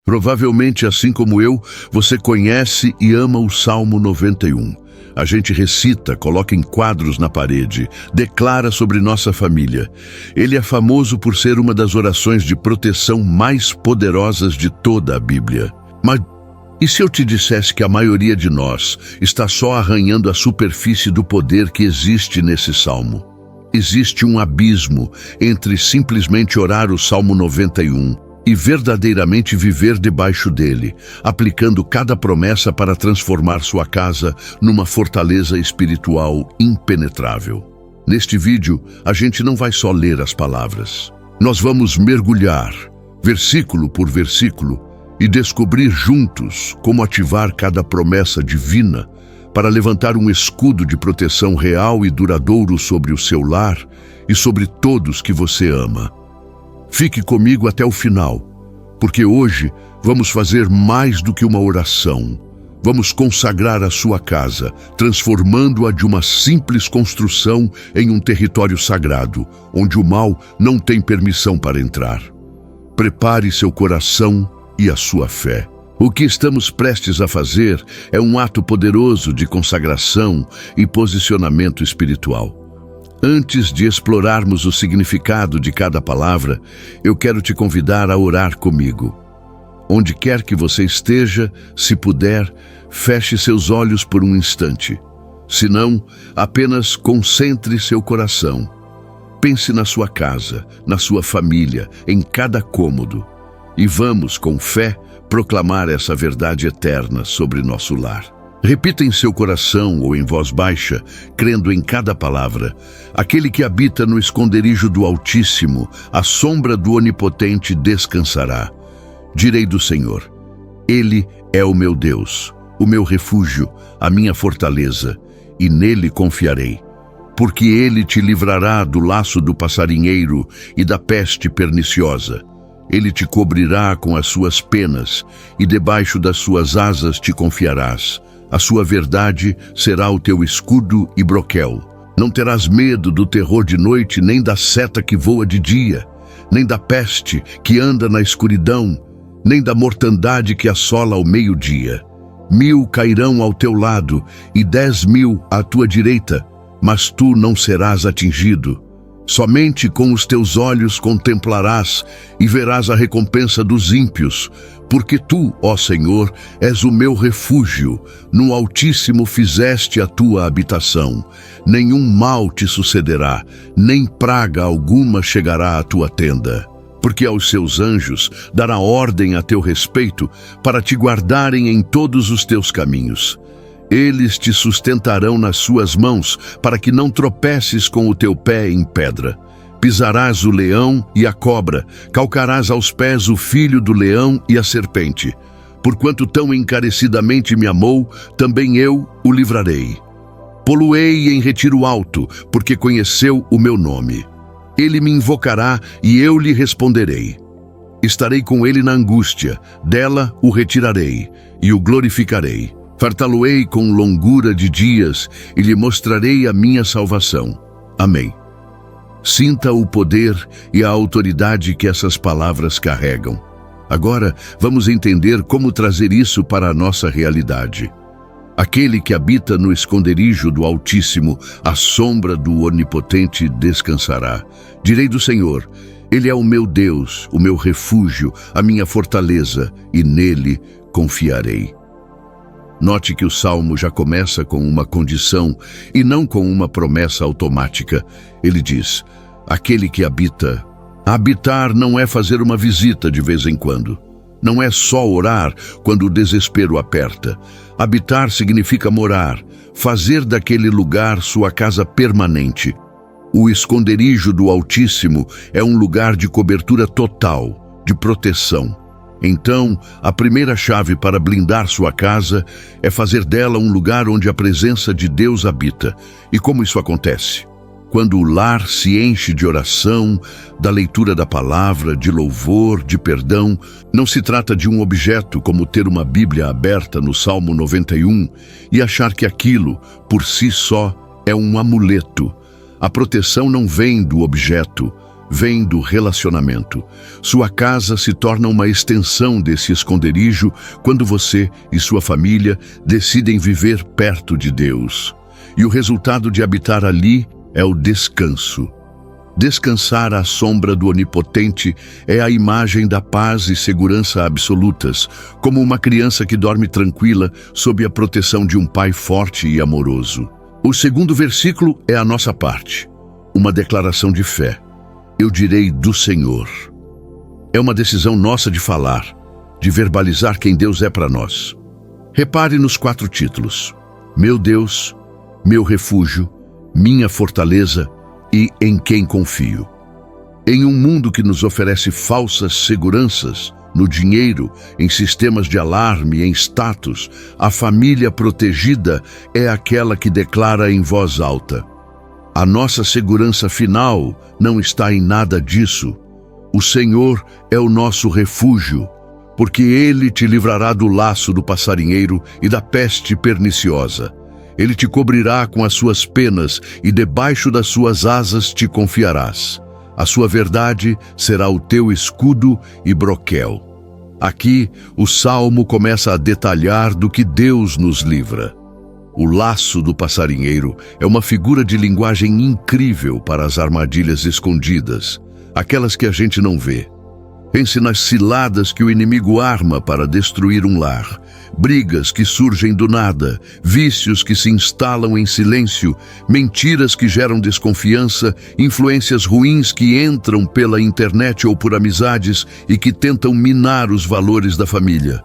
Provavelmente, assim como eu, você conhece e ama o Salmo 91. A gente recita, coloca em quadros na parede, declara sobre nossa família. Ele é famoso por ser uma das orações de proteção mais poderosas de toda a Bíblia. Mas e se eu te dissesse que a maioria de nós está só arranhando a superfície do poder que existe nesse salmo? Existe um abismo entre simplesmente orar o Salmo 91 e verdadeiramente viver debaixo dele, aplicando cada promessa para transformar sua casa numa fortaleza espiritual impenetrável. Neste vídeo, a gente não vai só ler as palavras. Nós vamos mergulhar, versículo por versículo, e descobrir juntos como ativar cada promessa divina para levantar um escudo de proteção real e duradouro sobre o seu lar e sobre todos que você ama. Fique comigo até o final, porque hoje vamos fazer mais do que uma oração. Vamos consagrar a sua casa, transformando-a de uma simples construção em um território sagrado, onde o mal não tem permissão para entrar. Prepare seu coração e a sua fé. O que estamos prestes a fazer é um ato poderoso de consagração e posicionamento espiritual. Antes de explorarmos o significado de cada palavra, eu quero te convidar a orar comigo. Onde quer que você esteja, se puder, feche seus olhos por um instante. Se não, apenas concentre seu coração. Pense na sua casa, na sua família, em cada cômodo. E vamos, com fé, proclamar essa verdade eterna sobre nosso lar. Repita em seu coração ou em voz baixa, crendo em cada palavra: aquele que habita no esconderijo do Altíssimo, à sombra do Onipotente descansará. Direi do Senhor: Ele é o meu Deus, o meu refúgio, a minha fortaleza, e nele confiarei. Porque ele te livrará do laço do passarinheiro e da peste perniciosa. Ele te cobrirá com as suas penas, e debaixo das suas asas te confiarás. A sua verdade será o teu escudo e broquel. Não terás medo do terror de noite, nem da seta que voa de dia, nem da peste que anda na escuridão, nem da mortandade que assola ao meio-dia. 1000 cairão ao teu lado e 10.000 à tua direita, mas tu não serás atingido. Somente com os teus olhos contemplarás e verás a recompensa dos ímpios, porque tu, ó Senhor, és o meu refúgio, no Altíssimo fizeste a tua habitação. Nenhum mal te sucederá, nem praga alguma chegará à tua tenda. Porque aos seus anjos dará ordem a teu respeito, para te guardarem em todos os teus caminhos. Eles te sustentarão nas suas mãos, para que não tropeces com o teu pé em pedra. Pisarás o leão e a cobra, calcarás aos pés o filho do leão e a serpente. Porquanto tão encarecidamente me amou, também eu o livrarei. Pô-lo-ei em retiro alto, porque conheceu o meu nome. Ele me invocará e eu lhe responderei. Estarei com ele na angústia, dela o retirarei e o glorificarei. Fartá-lo-ei com longura de dias e lhe mostrarei a minha salvação. Amém. Sinta o poder e a autoridade que essas palavras carregam. Agora, vamos entender como trazer isso para a nossa realidade. Aquele que habita no esconderijo do Altíssimo, à sombra do Onipotente descansará. Direi do Senhor: Ele é o meu Deus, o meu refúgio, a minha fortaleza, e nele confiarei. Note que o Salmo já começa com uma condição e não com uma promessa automática. Ele diz: aquele que habita. Habitar não é fazer uma visita de vez em quando. Não é só orar quando o desespero aperta. Habitar significa morar, fazer daquele lugar sua casa permanente. O esconderijo do Altíssimo é um lugar de cobertura total, de proteção. Então, a primeira chave para blindar sua casa é fazer dela um lugar onde a presença de Deus habita. E como isso acontece? Quando o lar se enche de oração, da leitura da palavra, de louvor, de perdão. Não se trata de um objeto como ter uma Bíblia aberta no Salmo 91 e achar que aquilo, por si só, é um amuleto. A proteção não vem do objeto, vem do relacionamento. Sua casa se torna uma extensão desse esconderijo quando você e sua família decidem viver perto de Deus. E o resultado de habitar ali é o descanso. Descansar à sombra do Onipotente é a imagem da paz e segurança absolutas, como uma criança que dorme tranquila sob a proteção de um pai forte e amoroso. O segundo versículo é a nossa parte, uma declaração de fé. Eu direi do Senhor. É uma decisão nossa de falar, de verbalizar quem Deus é para nós. Repare nos 4 títulos: Meu Deus, meu refúgio, minha fortaleza e em quem confio. Em um mundo que nos oferece falsas seguranças, no dinheiro, em sistemas de alarme, em status, a família protegida é aquela que declara em voz alta: a nossa segurança final não está em nada disso. O Senhor é o nosso refúgio, porque Ele te livrará do laço do passarinheiro e da peste perniciosa. Ele te cobrirá com as suas penas e debaixo das suas asas te confiarás. A sua verdade será o teu escudo e broquel. Aqui, o Salmo começa a detalhar do que Deus nos livra. O laço do passarinheiro é uma figura de linguagem incrível para as armadilhas escondidas, aquelas que a gente não vê. Pense nas ciladas que o inimigo arma para destruir um lar, brigas que surgem do nada, vícios que se instalam em silêncio, mentiras que geram desconfiança, influências ruins que entram pela internet ou por amizades e que tentam minar os valores da família.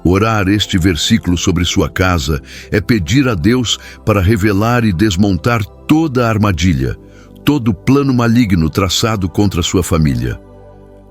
Orar este versículo sobre sua casa é pedir a Deus para revelar e desmontar toda a armadilha, todo o plano maligno traçado contra sua família.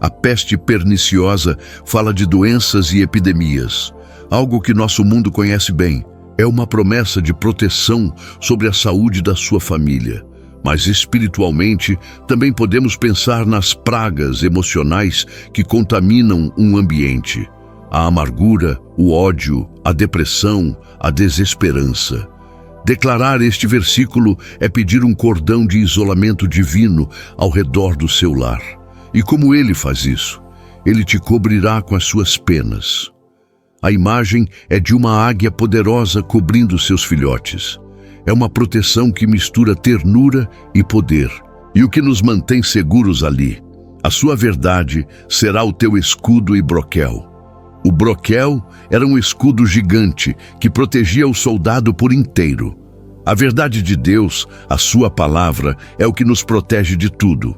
A peste perniciosa fala de doenças e epidemias, algo que nosso mundo conhece bem. É uma promessa de proteção sobre a saúde da sua família. Mas espiritualmente, também podemos pensar nas pragas emocionais que contaminam um ambiente. A amargura, o ódio, a depressão, a desesperança. Declarar este versículo é pedir um cordão de isolamento divino ao redor do seu lar. E como Ele faz isso? Ele te cobrirá com as suas penas. A imagem é de uma águia poderosa cobrindo seus filhotes. É uma proteção que mistura ternura e poder, e o que nos mantém seguros ali. A sua verdade será o teu escudo e broquel. O broquel era um escudo gigante que protegia o soldado por inteiro. A verdade de Deus, a sua palavra, é o que nos protege de tudo.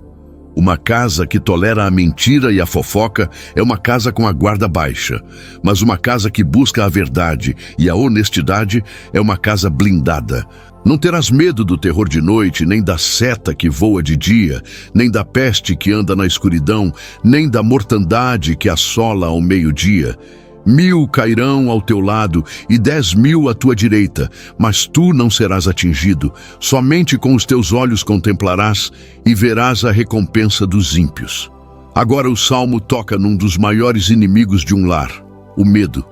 Uma casa que tolera a mentira e a fofoca é uma casa com a guarda baixa, mas uma casa que busca a verdade e a honestidade é uma casa blindada. Não terás medo do terror de noite, nem da seta que voa de dia, nem da peste que anda na escuridão, nem da mortandade que assola ao meio-dia. 1000 cairão ao teu lado e 10.000 à tua direita, mas tu não serás atingido. Somente com os teus olhos contemplarás e verás a recompensa dos ímpios. Agora o Salmo toca num dos maiores inimigos de um lar, o medo.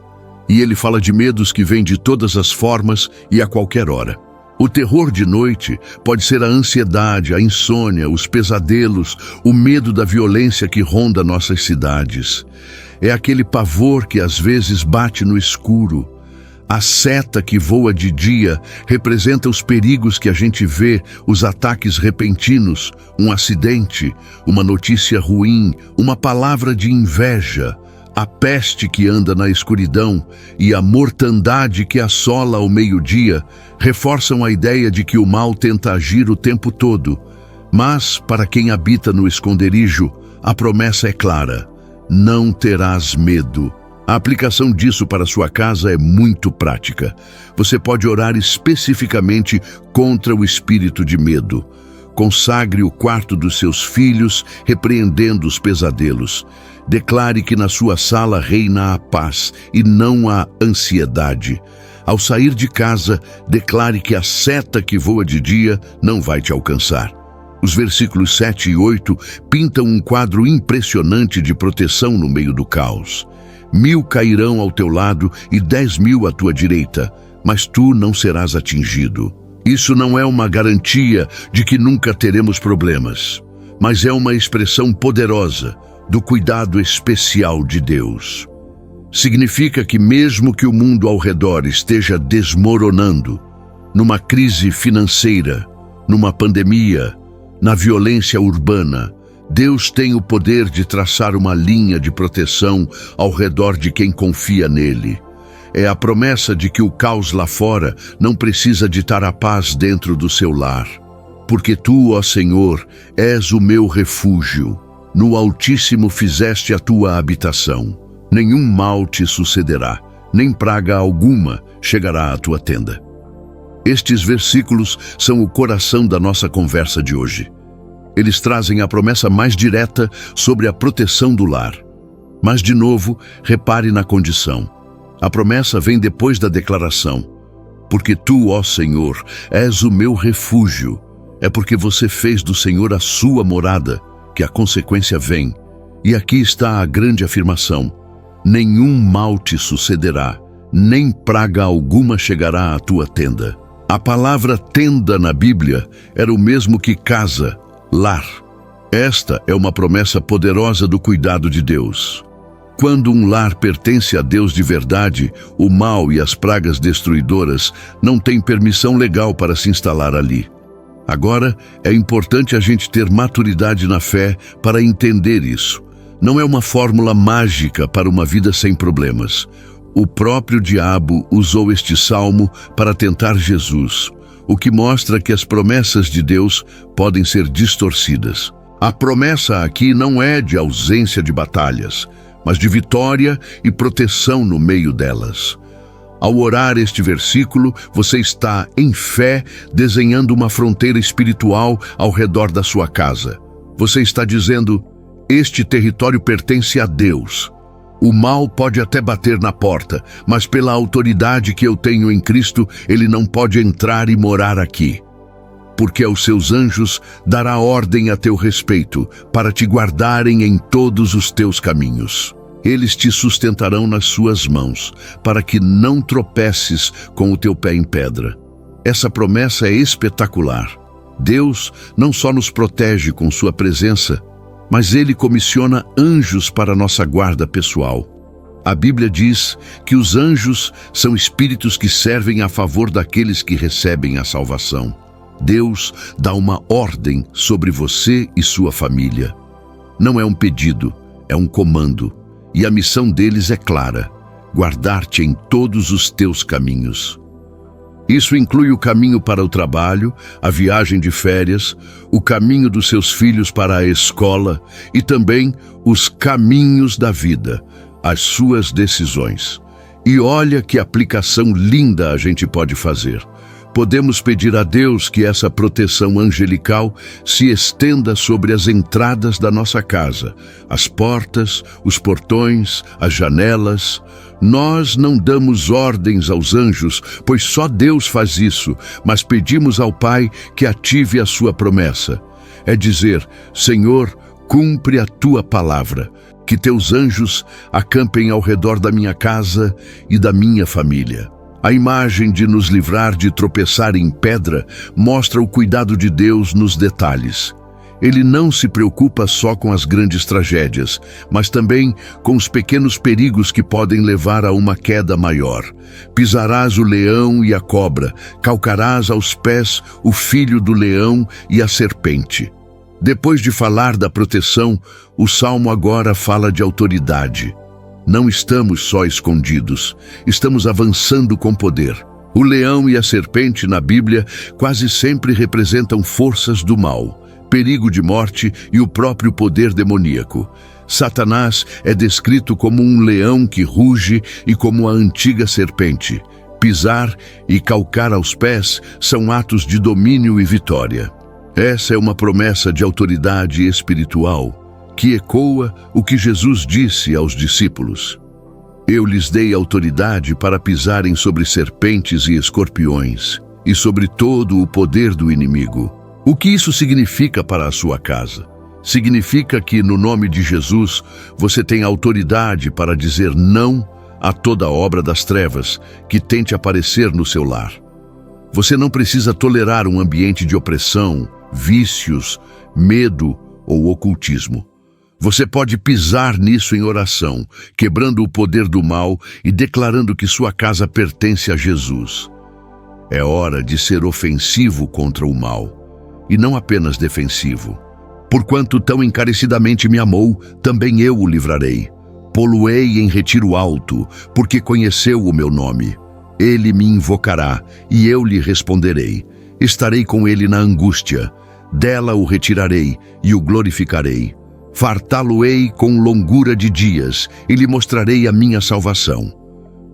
E ele fala de medos que vêm de todas as formas e a qualquer hora. O terror de noite pode ser a ansiedade, a insônia, os pesadelos, o medo da violência que ronda nossas cidades. É aquele pavor que às vezes bate no escuro. A seta que voa de dia representa os perigos que a gente vê, os ataques repentinos, um acidente, uma notícia ruim, uma palavra de inveja. A peste que anda na escuridão e a mortandade que assola ao meio-dia reforçam a ideia de que o mal tenta agir o tempo todo. Mas, para quem habita no esconderijo, a promessa é clara: não terás medo. A aplicação disso para sua casa é muito prática. Você pode orar especificamente contra o espírito de medo. Consagre o quarto dos seus filhos, repreendendo os pesadelos. Declare que na sua sala reina a paz e não a ansiedade. Ao sair de casa, declare que a seta que voa de dia não vai te alcançar. Os versículos 7 e 8 pintam um quadro impressionante de proteção no meio do caos. 1000 cairão ao teu lado e 10.000 à tua direita, mas tu não serás atingido. Isso não é uma garantia de que nunca teremos problemas. mas é uma expressão poderosa do cuidado especial de Deus. Significa que mesmo que o mundo ao redor esteja desmoronando, numa crise financeira, numa pandemia, na violência urbana, Deus tem o poder de traçar uma linha de proteção ao redor de quem confia nele. É a promessa de que o caos lá fora não precisa ditar a paz dentro do seu lar. Porque tu, ó Senhor, és o meu refúgio. No Altíssimo fizeste a tua habitação. Nenhum mal te sucederá, nem praga alguma chegará à tua tenda. Estes versículos são o coração da nossa conversa de hoje. Eles trazem a promessa mais direta sobre a proteção do lar. Mas, de novo, repare na condição. A promessa vem depois da declaração. Porque tu, ó Senhor, és o meu refúgio. É porque você fez do Senhor a sua morada, que a consequência vem. E aqui está a grande afirmação. Nenhum mal te sucederá, nem praga alguma chegará à tua tenda. A palavra tenda na Bíblia era o mesmo que casa, lar. Esta é uma promessa poderosa do cuidado de Deus. Quando um lar pertence a Deus de verdade, o mal e as pragas destruidoras não têm permissão legal para se instalar ali. Agora, é importante a gente ter maturidade na fé para entender isso. Não é uma fórmula mágica para uma vida sem problemas. O próprio diabo usou este salmo para tentar Jesus, o que mostra que as promessas de Deus podem ser distorcidas. A promessa aqui não é de ausência de batalhas, mas de vitória e proteção no meio delas. Ao orar este versículo, você está, em fé, desenhando uma fronteira espiritual ao redor da sua casa. Você está dizendo, este território pertence a Deus. O mal pode até bater na porta, mas pela autoridade que eu tenho em Cristo, ele não pode entrar e morar aqui. Porque aos seus anjos dará ordem a teu respeito, para te guardarem em todos os teus caminhos. Eles te sustentarão nas suas mãos, para que não tropeces com o teu pé em pedra. Essa promessa é espetacular. Deus não só nos protege com sua presença, mas ele comissiona anjos para nossa guarda pessoal. A Bíblia diz que os anjos são espíritos que servem a favor daqueles que recebem a salvação. Deus dá uma ordem sobre você e sua família. Não é um pedido, é um comando. E a missão deles é clara: guardar-te em todos os teus caminhos. Isso inclui o caminho para o trabalho, a viagem de férias, o caminho dos seus filhos para a escola e também os caminhos da vida, as suas decisões. E olha que aplicação linda a gente pode fazer. Podemos pedir a Deus que essa proteção angelical se estenda sobre as entradas da nossa casa, as portas, os portões, as janelas. Nós não damos ordens aos anjos, pois só Deus faz isso, mas pedimos ao Pai que ative a sua promessa. É dizer, Senhor, cumpre a tua palavra, que teus anjos acampem ao redor da minha casa e da minha família. A imagem de nos livrar de tropeçar em pedra mostra o cuidado de Deus nos detalhes. Ele não se preocupa só com as grandes tragédias, mas também com os pequenos perigos que podem levar a uma queda maior. Pisarás o leão e a cobra, calcarás aos pés o filho do leão e a serpente. Depois de falar da proteção, o Salmo agora fala de autoridade. Não estamos só escondidos, estamos avançando com poder. O leão e a serpente na Bíblia quase sempre representam forças do mal, perigo de morte e o próprio poder demoníaco. Satanás é descrito como um leão que ruge e como a antiga serpente. Pisar e calcar aos pés são atos de domínio e vitória. Essa é uma promessa de autoridade espiritual que ecoa o que Jesus disse aos discípulos. Eu lhes dei autoridade para pisarem sobre serpentes e escorpiões, e sobre todo o poder do inimigo. O que isso significa para a sua casa? Significa que, no nome de Jesus, você tem autoridade para dizer não a toda obra das trevas que tente aparecer no seu lar. Você não precisa tolerar um ambiente de opressão, vícios, medo ou ocultismo. Você pode pisar nisso em oração, quebrando o poder do mal e declarando que sua casa pertence a Jesus. É hora de ser ofensivo contra o mal, e não apenas defensivo. Porquanto tão encarecidamente me amou, também eu o livrarei. Pô-lo-ei em retiro alto, porque conheceu o meu nome. Ele me invocará, e eu lhe responderei. Estarei com ele na angústia. Dela o retirarei, e o glorificarei. Fartá-lo-ei com longura de dias, e lhe mostrarei a minha salvação.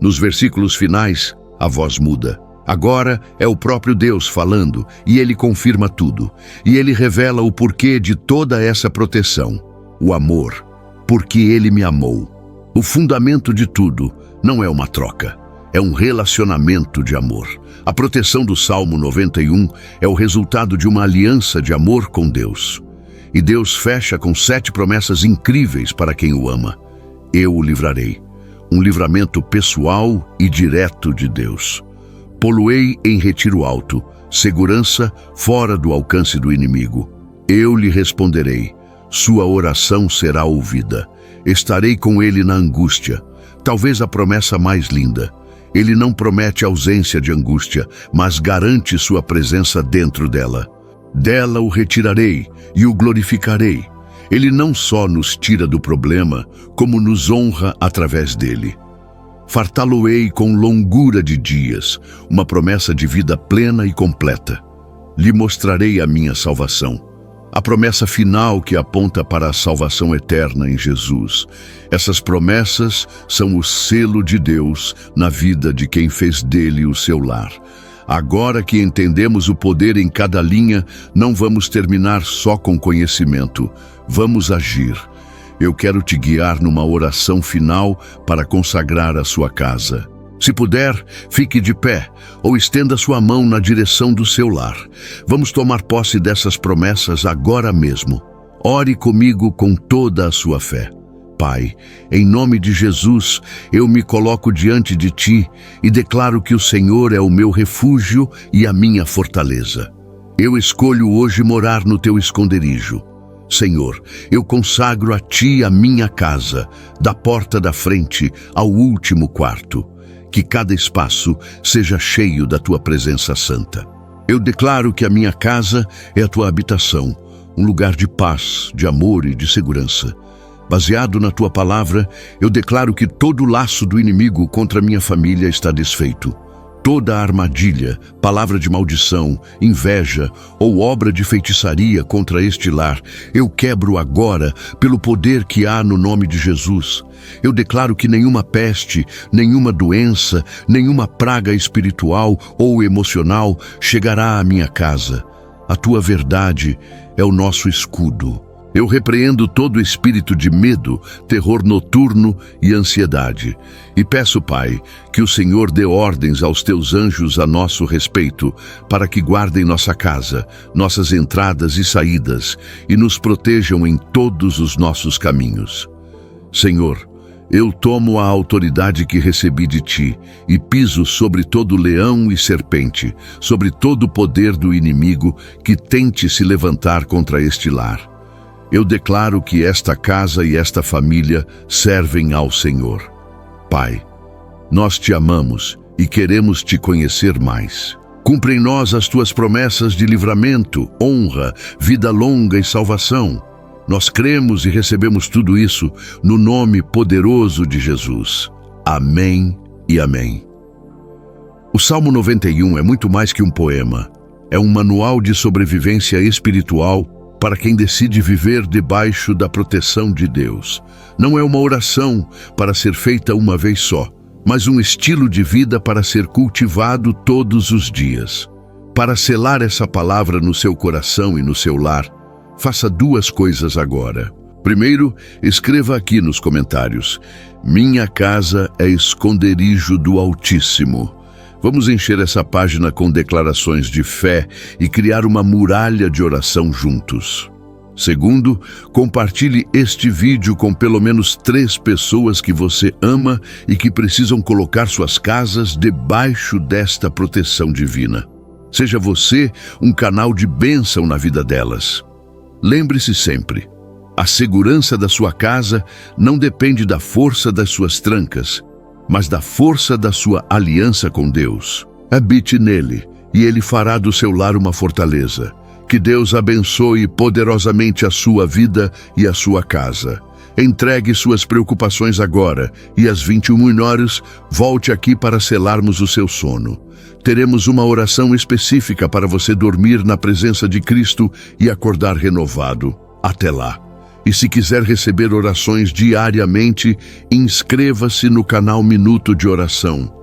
Nos versículos finais, a voz muda. Agora é o próprio Deus falando, e ele confirma tudo. E ele revela o porquê de toda essa proteção. O amor, porque ele me amou. O fundamento de tudo não é uma troca, é um relacionamento de amor. A proteção do Salmo 91 é o resultado de uma aliança de amor com Deus. E Deus fecha com 7 promessas incríveis para quem o ama. Eu o livrarei. Um livramento pessoal e direto de Deus. Pô-lo-ei em retiro alto, segurança fora do alcance do inimigo. Eu lhe responderei. Sua oração será ouvida. Estarei com ele na angústia. Talvez a promessa mais linda. Ele não promete ausência de angústia, mas garante sua presença dentro dela. Dela o retirarei e o glorificarei. Ele não só nos tira do problema, como nos honra através dele. Fartá-lo-ei com longura de dias, uma promessa de vida plena e completa. Lhe mostrarei a minha salvação. A promessa final que aponta para a salvação eterna em Jesus. Essas promessas são o selo de Deus na vida de quem fez dele o seu lar. Agora que entendemos o poder em cada linha, não vamos terminar só com conhecimento. Vamos agir. Eu quero te guiar numa oração final para consagrar a sua casa. Se puder, fique de pé ou estenda sua mão na direção do seu lar. Vamos tomar posse dessas promessas agora mesmo. Ore comigo com toda a sua fé. Pai, em nome de Jesus, eu me coloco diante de Ti e declaro que o Senhor é o meu refúgio e a minha fortaleza. Eu escolho hoje morar no Teu esconderijo. Senhor, eu consagro a Ti a minha casa, da porta da frente ao último quarto. Que cada espaço seja cheio da Tua presença santa. Eu declaro que a minha casa é a Tua habitação, um lugar de paz, de amor e de segurança. Baseado na Tua palavra, eu declaro que todo laço do inimigo contra minha família está desfeito. Toda armadilha, palavra de maldição, inveja ou obra de feitiçaria contra este lar, eu quebro agora pelo poder que há no nome de Jesus. Eu declaro que nenhuma peste, nenhuma doença, nenhuma praga espiritual ou emocional chegará à minha casa. A Tua verdade é o nosso escudo. Eu repreendo todo espírito de medo, terror noturno e ansiedade. E peço, Pai, que o Senhor dê ordens aos Teus anjos a nosso respeito, para que guardem nossa casa, nossas entradas e saídas, e nos protejam em todos os nossos caminhos. Senhor, eu tomo a autoridade que recebi de Ti e piso sobre todo leão e serpente, sobre todo o poder do inimigo que tente se levantar contra este lar. Eu declaro que esta casa e esta família servem ao Senhor. Pai, nós Te amamos e queremos Te conhecer mais. Cumpre em nós as Tuas promessas de livramento, honra, vida longa e salvação. Nós cremos e recebemos tudo isso no nome poderoso de Jesus. Amém e amém. O Salmo 91 é muito mais que um poema. É um manual de sobrevivência espiritual para quem decide viver debaixo da proteção de Deus. Não é uma oração para ser feita uma vez só, mas um estilo de vida para ser cultivado todos os dias. Para selar essa palavra no seu coração e no seu lar, faça 2 coisas agora. Primeiro, escreva aqui nos comentários: minha casa é esconderijo do Altíssimo. Vamos encher essa página com declarações de fé e criar uma muralha de oração juntos. Segundo, compartilhe este vídeo com pelo menos 3 pessoas que você ama e que precisam colocar suas casas debaixo desta proteção divina. Seja você um canal de bênção na vida delas. Lembre-se sempre, a segurança da sua casa não depende da força das suas trancas, mas da força da sua aliança com Deus. Habite nele, e ele fará do seu lar uma fortaleza. Que Deus abençoe poderosamente a sua vida e a sua casa. Entregue suas preocupações agora e às 21h volte aqui para selarmos o seu sono. Teremos uma oração específica para você dormir na presença de Cristo e acordar renovado. Até lá. E se quiser receber orações diariamente, inscreva-se no canal Minuto de Oração.